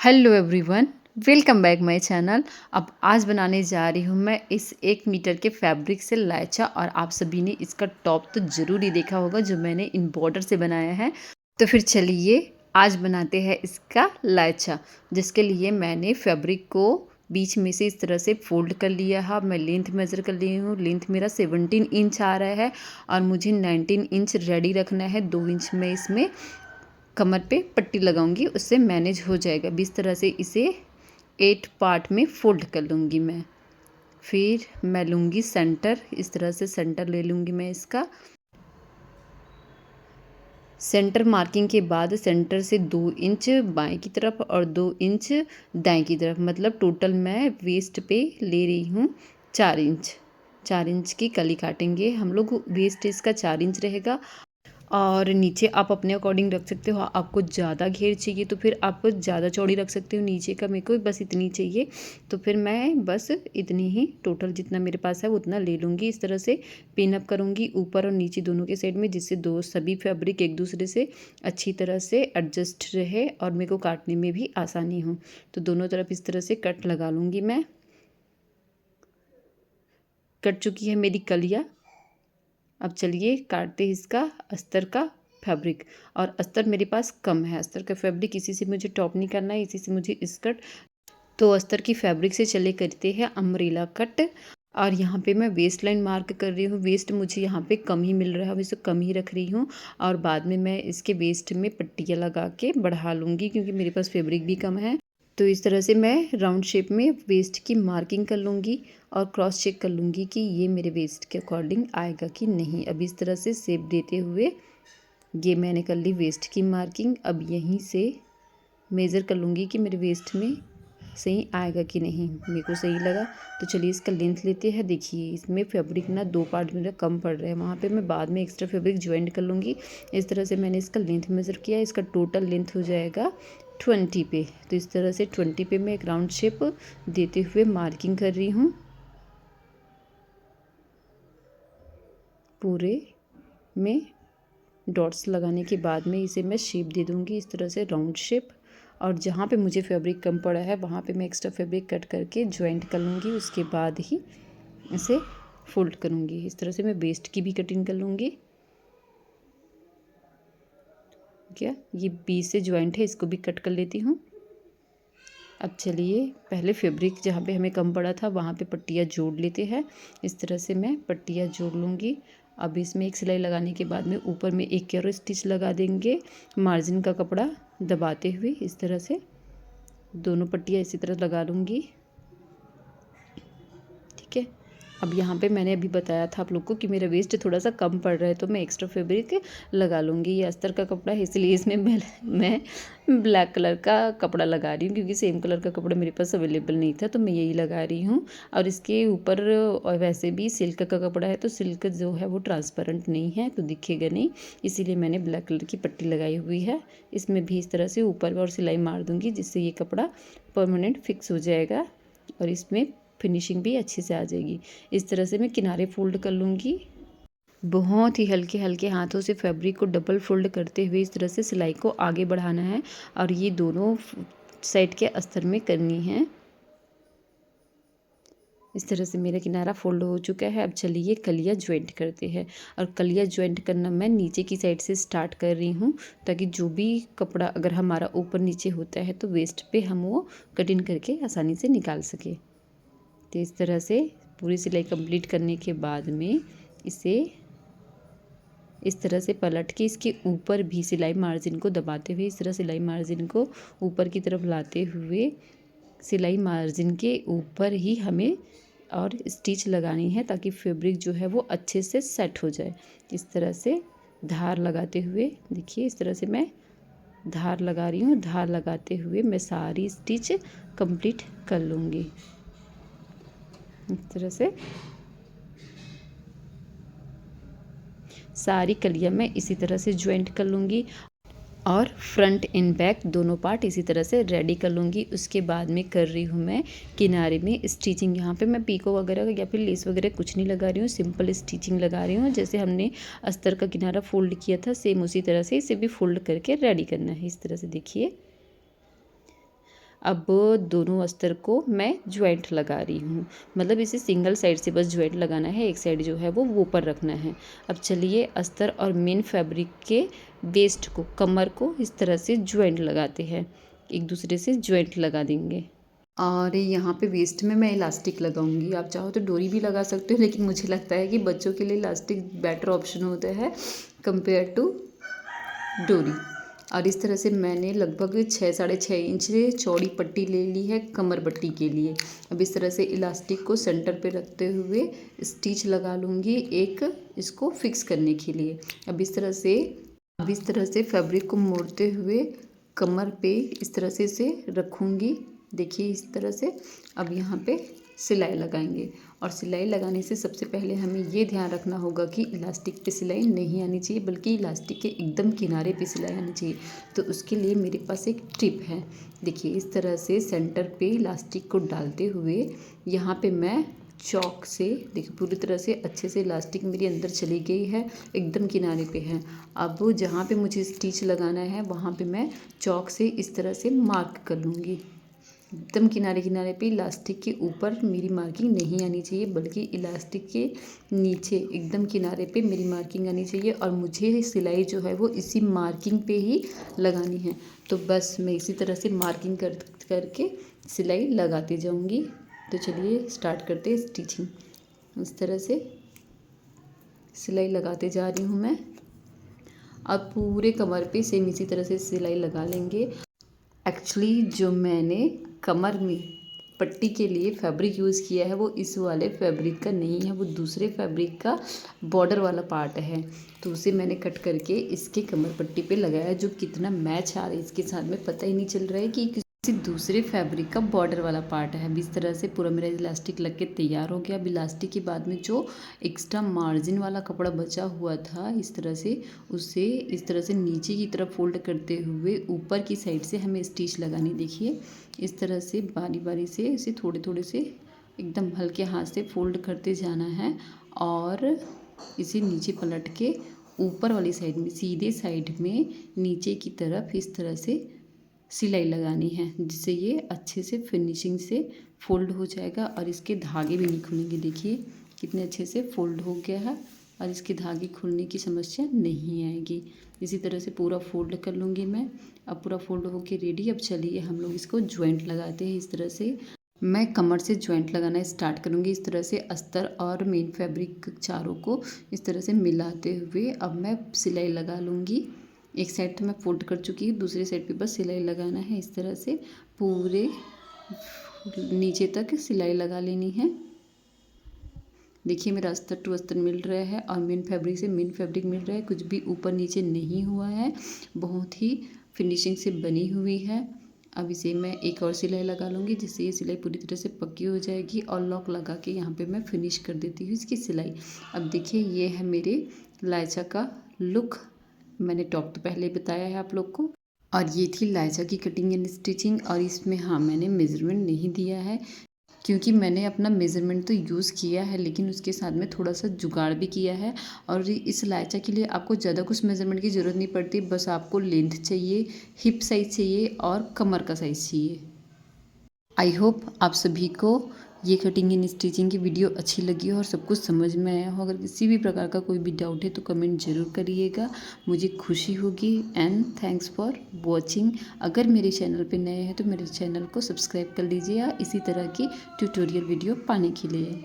Hello everyone, welcome back my channel. अब आज बनाने जा रही हूँ मैं इस 1 मीटर के फैब्रिक से लायचा। और आप सभी ने इसका टॉप तो ज़रूर ही देखा होगा जो मैंने इन बॉर्डर से बनाया है। तो फिर चलिए आज बनाते हैं इसका लायचा, जिसके लिए मैंने फैब्रिक को बीच में से इस तरह से फोल्ड कर लिया है। मैं लेंथ मेज़र कर ली हूँ। लेंथ मेरा 17 इंच आ रहा है और मुझे 19 इंच रेडी रखना है। 2 इंच में इसमें कमर पे पट्टी लगाऊंगी, उससे मैनेज हो जाएगा। इस तरह से इसे 8 पार्ट में फोल्ड कर लूँगी मैं। फिर मैं लूँगी सेंटर, इस तरह से सेंटर ले लूँगी मैं इसका। सेंटर मार्किंग के बाद सेंटर से 2 इंच बाएं की तरफ और 2 इंच दाएं की तरफ, मतलब टोटल मैं वेस्ट पे ले रही हूँ 4 इंच। 4 इंच की कली काटेंगे हम लोग। वेस्ट इसका 4 इंच रहेगा। और नीचे आप अपने अकॉर्डिंग रख सकते हो। आपको ज़्यादा घेर चाहिए तो फिर आप ज़्यादा चौड़ी रख सकते हो। नीचे का मेरे को बस इतनी चाहिए, तो फिर मैं बस इतनी ही टोटल जितना मेरे पास है उतना ले लूँगी। इस तरह से पिन अप करूँगी ऊपर और नीचे दोनों के साइड में, जिससे सभी फैब्रिक एक दूसरे से अच्छी तरह से एडजस्ट रहे और मेरे को काटने में भी आसानी हो। तो दोनों तरफ इस तरह से कट लगा लूँगी मैं। कट चुकी है मेरी कलियाँ। अब चलिए काटते हैं इसका अस्तर का फैब्रिक। और अस्तर मेरे पास कम है, अस्तर का फैब्रिक इसी से मुझे टॉप नहीं करना है, इसी से मुझे स्कर्ट। तो अस्तर की फैब्रिक से चले करते हैं अम्ब्रेला कट। और यहाँ पे मैं वेस्ट लाइन मार्क कर रही हूँ। वेस्ट मुझे यहाँ पे कम ही मिल रहा है, इसे कम ही रख रही हूँ। और बाद में मैं इसके वेस्ट में पट्टियाँ लगा के बढ़ा लूँगी, क्योंकि मेरे पास फैब्रिक भी कम है। तो इस तरह से मैं राउंड शेप में वेस्ट की मार्किंग कर लूँगी और क्रॉस चेक कर लूँगी कि ये मेरे वेस्ट के अकॉर्डिंग आएगा कि नहीं। अब इस तरह से शेप देते हुए ये मैंने कर ली वेस्ट की मार्किंग। अब यहीं से मेज़र कर लूँगी कि मेरे वेस्ट में सही आएगा कि नहीं। मेरे को सही लगा तो चलिए इसका लेंथ लेते हैं। देखिए इसमें फैब्रिक ना 2 पार्ट मेरा कम पड़ रहा है, वहाँ पे मैं बाद में एक्स्ट्रा फैब्रिक ज्वाइंट कर लूँगी। इस तरह से मैंने इसका लेंथ मेज़र किया। इसका टोटल लेंथ हो जाएगा 20 पे। तो इस तरह से 20 पे मैं एक राउंड शेप देते हुए मार्किंग कर रही हूँ पूरे में। डॉट्स लगाने के बाद में इसे मैं शेप दे दूँगी इस तरह से राउंड शेप। और जहाँ पे मुझे फैब्रिक कम पड़ा है वहाँ पे मैं एक्स्ट्रा फैब्रिक कट करके ज्वाइंट कर लूँगी। उसके बाद ही इसे फोल्ड करूँगी। इस तरह से मैं वेस्ट की भी कटिंग कर लूँगी। क्या ये बीच से ज्वाइंट है, इसको भी कट कर लेती हूँ। अब चलिए पहले फैब्रिक जहाँ पे हमें कम पड़ा था वहाँ पे पट्टियाँ जोड़ लेते हैं। इस तरह से मैं पट्टियाँ जोड़ लूँगी। अब इसमें एक सिलाई लगाने के बाद में ऊपर में एक और स्टिच लगा देंगे मार्जिन का कपड़ा दबाते हुए। इस तरह से दोनों पट्टियाँ इसी तरह लगा लूँगी। ठीक है। अब यहाँ पे मैंने अभी बताया था आप लोग को कि मेरा वेस्ट थोड़ा सा कम पड़ रहा है, तो मैं एक्स्ट्रा फैब्रिक लगा लूँगी। ये अस्तर का कपड़ा है, इसलिए इसमें मैं ब्लैक कलर का कपड़ा लगा रही हूँ, क्योंकि सेम कलर का कपड़ा मेरे पास अवेलेबल नहीं था, तो मैं यही लगा रही हूँ। और इसके ऊपर और वैसे भी सिल्क का कपड़ा है, तो सिल्क जो है वो ट्रांसपेरेंट नहीं है तो दिखेगा नहीं, इसीलिए मैंने ब्लैक कलर की पट्टी लगाई हुई है। इसमें भी इस तरह से ऊपर और सिलाई मार दूँगी, जिससे ये कपड़ा परमानेंट फिक्स हो जाएगा और इसमें फिनिशिंग भी अच्छे से आ जाएगी। इस तरह से मैं किनारे फोल्ड कर लूँगी। बहुत ही हल्के हल्के हाथों से फैब्रिक को डबल फोल्ड करते हुए इस तरह से सिलाई को आगे बढ़ाना है और ये दोनों साइड के अस्तर में करनी है। इस तरह से मेरा किनारा फोल्ड हो चुका है। अब चलिए कलियाँ ज्वाइंट करते हैं। और कलियाँ ज्वाइंट करना मैं नीचे की साइड से स्टार्ट कर रही हूँ, ताकि जो भी कपड़ा अगर हमारा ऊपर नीचे होता है तो वेस्ट पे हम वो कटिंग करके आसानी से निकाल सके। तो इस तरह से पूरी सिलाई कंप्लीट करने के बाद में इसे इस तरह से पलट के इसके ऊपर भी सिलाई मार्जिन को दबाते हुए, इस तरह सिलाई मार्जिन को ऊपर की तरफ लाते हुए सिलाई मार्जिन के ऊपर ही हमें और स्टिच लगानी है, ताकि फैब्रिक जो है वो अच्छे से सेट हो जाए। इस तरह से धार लगाते हुए देखिए, इस तरह से मैं धार लगा रही हूँ। धार लगाते हुए मैं सारी स्टिच कंप्लीट कर लूँगी। इस तरह से सारी कलियां मैं इसी तरह से ज्वाइंट कर लूँगी और फ्रंट एंड बैक दोनों पार्ट इसी तरह से रेडी कर लूँगी। उसके बाद में कर रही हूँ मैं किनारे में स्टिचिंग। यहाँ पे मैं पीको वगैरह या फिर लेस वगैरह कुछ नहीं लगा रही हूँ, सिंपल स्टिचिंग लगा रही हूँ। जैसे हमने अस्तर का किनारा फोल्ड किया था सेम उसी तरह से इसे भी फोल्ड करके रेडी करना है। इस तरह से देखिए। अब दोनों अस्तर को मैं ज्वाइंट लगा रही हूँ, मतलब इसे सिंगल साइड से बस ज्वाइंट लगाना है, एक साइड जो है वो ऊपर रखना है। अब चलिए अस्तर और मेन फैब्रिक के वेस्ट को, कमर को इस तरह से ज्वाइंट लगाते हैं, एक दूसरे से ज्वाइंट लगा देंगे। और यहाँ पे वेस्ट में मैं इलास्टिक लगाऊंगी, आप चाहो तो डोरी भी लगा सकते हो, लेकिन मुझे लगता है कि बच्चों के लिए इलास्टिक बेटर ऑप्शन होता है कंपेयर टू डोरी। और इस तरह से मैंने लगभग 6-6.5 इंच चौड़ी पट्टी ले ली है कमर पट्टी के लिए। अब इस तरह से इलास्टिक को सेंटर पे रखते हुए स्टिच लगा लूँगी एक, इसको फिक्स करने के लिए। अब इस तरह से फैब्रिक को मोड़ते हुए कमर पे इस तरह से इसे रखूँगी, देखिए इस तरह से। अब यहाँ पे सिलाई लगाएंगे, और सिलाई लगाने से सबसे पहले हमें ये ध्यान रखना होगा कि इलास्टिक पे सिलाई नहीं आनी चाहिए, बल्कि इलास्टिक के एकदम किनारे पे सिलाई आनी चाहिए। तो उसके लिए मेरे पास एक टिप है, देखिए इस तरह से सेंटर पे इलास्टिक को डालते हुए यहाँ पे मैं चौक से, देखिए पूरी तरह से अच्छे से इलास्टिक मेरी अंदर चली गई है, एकदम किनारे पे है। अब जहाँ पे मुझे स्टिच लगाना है वहाँ पे मैं चौक से इस तरह से मार्क कर लूँगी। एकदम किनारे किनारे पे, इलास्टिक के ऊपर मेरी मार्किंग नहीं आनी चाहिए, बल्कि इलास्टिक के नीचे एकदम किनारे पे मेरी मार्किंग आनी चाहिए। और मुझे सिलाई जो है वो इसी मार्किंग पे ही लगानी है। तो बस मैं इसी तरह से मार्किंग करके सिलाई लगाती जाऊंगी। तो चलिए स्टार्ट करते हैं स्टिचिंग। इस तरह से सिलाई लगाते जा रही हूँ मैं। अब पूरे कमर पे सेम इसी तरह से सिलाई लगा लेंगे। एक्चुअली जो मैंने कमर में पट्टी के लिए फैब्रिक यूज़ किया है वो इस वाले फैब्रिक का नहीं है, वो दूसरे फैब्रिक का बॉर्डर वाला पार्ट है। तो उसे मैंने कट करके इसके कमर पट्टी पे लगाया, जो कितना मैच आ रहा है इसके साथ में पता ही नहीं चल रहा है कि किसी दूसरे फैब्रिक का बॉर्डर वाला पार्ट है। अब इस तरह से पूरा मेरा इलास्टिक लग के तैयार हो गया। अब इलास्टिक के बाद में जो एक्स्ट्रा मार्जिन वाला कपड़ा बचा हुआ था, इस तरह से उसे इस तरह से नीचे की तरफ फोल्ड करते हुए ऊपर की साइड से हमें स्टिच लगानी। देखिए इस तरह से बारी बारी से इसे थोड़े थोड़े से एकदम हल्के हाथ से फोल्ड करते जाना है, और इसे नीचे पलट के ऊपर वाली साइड में, सीधे साइड में नीचे की तरफ इस तरह से सिलाई लगानी है, जिससे ये अच्छे से फिनिशिंग से फोल्ड हो जाएगा और इसके धागे भी नहीं खुलेंगे। देखिए कितने अच्छे से फोल्ड हो गया है, और इसके धागे खुलने की समस्या नहीं आएगी। इसी तरह से पूरा फोल्ड कर लूँगी मैं। अब पूरा फोल्ड होके रेडी। अब चलिए हम लोग इसको ज्वाइंट लगाते हैं। इस तरह से मैं कमर से ज्वाइंट लगाना स्टार्ट करूँगी। इस तरह से अस्तर और मेन फैब्रिक चारों को इस तरह से मिलाते हुए अब मैं सिलाई लगा लूँगी। एक साइड तो मैं फोल्ड कर चुकी हूँ, दूसरी साइड पे बस सिलाई लगाना है। इस तरह से पूरे नीचे तक सिलाई लगा लेनी है। देखिए मेरा अस्तर टू अस्तर मिल रहा है और मेन फैब्रिक से मेन फैब्रिक मिल रहा है, कुछ भी ऊपर नीचे नहीं हुआ है, बहुत ही फिनिशिंग से बनी हुई है। अब इसे मैं एक और सिलाई लगा लूँगी, जिससे ये सिलाई पूरी तरह से पक्की हो जाएगी, और लॉक लगा के यहाँ पे मैं फिनिश कर देती हूँ इसकी सिलाई। अब देखिए ये है मेरे लायचा का लुक। मैंने टॉप तो पहले बताया है आप लोग को, और ये थी लायचा की कटिंग एंड स्टिचिंग। और इसमें हाँ मैंने मेज़रमेंट नहीं दिया है, क्योंकि मैंने अपना मेज़रमेंट तो यूज़ किया है, लेकिन उसके साथ में थोड़ा सा जुगाड़ भी किया है। और इस लायचा के लिए आपको ज़्यादा कुछ मेज़रमेंट की ज़रूरत नहीं पड़ती, बस आपको लेंथ चाहिए, हिप साइज़ चाहिए और कमर का साइज़ चाहिए। आई होप आप सभी को ये कटिंग एंड स्टिचिंग की वीडियो अच्छी लगी हो और सब कुछ समझ में आया हो। अगर किसी भी प्रकार का कोई भी डाउट है तो कमेंट ज़रूर करिएगा, मुझे खुशी होगी। And thanks for watching. अगर मेरे चैनल पे नए हैं तो मेरे चैनल को सब्सक्राइब कर लीजिए इसी तरह की ट्यूटोरियल वीडियो पाने के लिए।